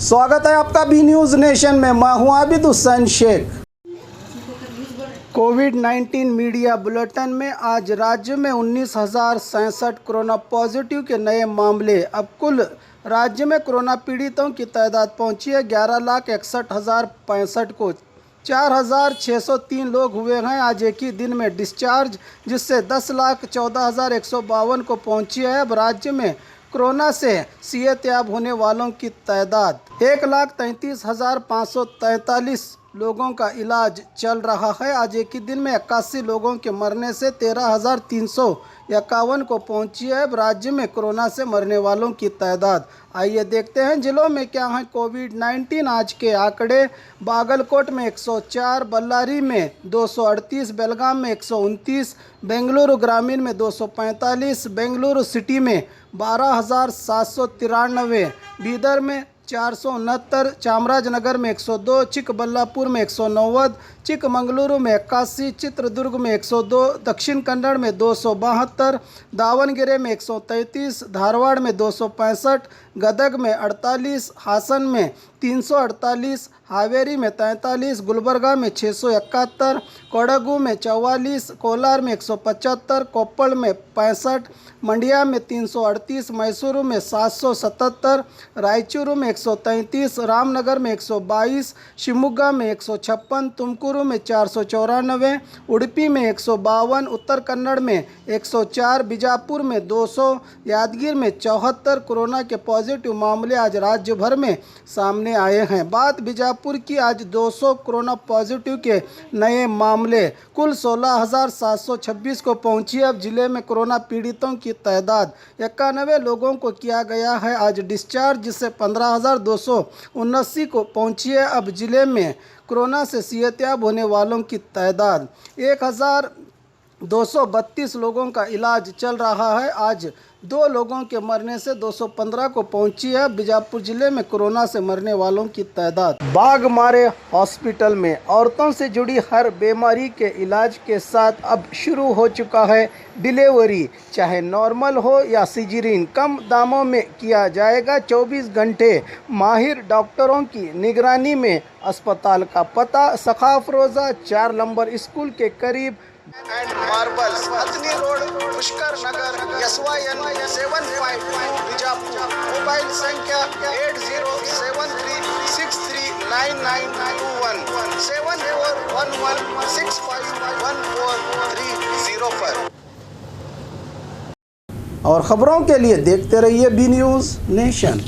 स्वागत है आपका बी न्यूज़ नेशन में। मैं हूं आबिद हुसैन शेख। कोविड-19 मीडिया बुलेटिन में आज राज्य में 19,067 कोरोना पॉजिटिव के नए मामले। अब कुल राज्य में कोरोना पीड़ितों की तादाद पहुंची है 11,61,065 को। 4,603 लोग हुए हैं आज एक ही दिन में डिस्चार्ज, जिससे 10,14,152 को पहुंची है। अब राज्य में कोरोना से सेहतयाब होने वालों की तादाद 1,33,543 लोगों का इलाज चल रहा है। आज एक ही दिन में 81 लोगों के मरने से 13,351 को पहुंची है। अब राज्य में कोरोना से मरने वालों की तादाद। आइए देखते हैं जिलों में क्या है कोविड-19 आज के आंकड़े। बागलकोट में 104, बल्लारी में 238, बेलगाम में 129, बेंगलुरु ग्रामीण में 245, बेंगलुरु सिटी में 12,793, बीदर में 469, चामराजनगर में 102, चिकबल्लापुर में 190, चिकमंगलुरु में 81, चित्रदुर्ग में 102, दक्षिण कन्नड़ में 272, दावणगेरे में 133, धारवाड़ में 265, गदग में 48, हासन में 348, हावेरी में 43, गुलबर्गा में 671, कोडगु में 44, कोलार में 175, कोप्पल में 65, मंडिया में 338, मैसूरू में 777, रायचूरू में 133, रामनगर में 122, शिवमोगा में 156, तुमकुरू में 494, उडुपी में 152, उत्तर कन्नड़ में 104, बीजापुर में 200, यादगीर में 74 कोरोना के पॉजिटिव मामले आज राज्य भर में सामने आए हैं। बात बीजापुर की, आज 200 कोरोना पॉजिटिव के नए मामले, कुल 16,726 को पहुंची। अब जिले में कोरोना पीड़ितों की तादाद 91 लोगों को किया गया है आज डिस्चार्ज, जिससे 15,279 को पहुंची है। अब जिले में कोरोना से सेहतयाब होने वालों की तादाद 1,232 लोगों का इलाज चल रहा है। आज 2 लोगों के मरने से 215 को पहुंची है। बीजापुर जिले में कोरोना से मरने वालों की तादाद। बाघमारे हॉस्पिटल में औरतों से जुड़ी हर बीमारी के इलाज के साथ अब शुरू हो चुका है डिलीवरी, चाहे नॉर्मल हो या सिजेरियन, कम दामों में किया जाएगा। 24 घंटे माहिर डॉक्टरों की निगरानी में। अस्पताल का पता सखाफ रोज़ा 4 नंबर स्कूल के करीब and marbles, Hathni road, Pushkar Nagar, SYN 752 Bijapur. Mobile संख्या 8073639921 7411651430 पर। और खबरों के लिए देखते रहिए बी न्यूज़ नेशन।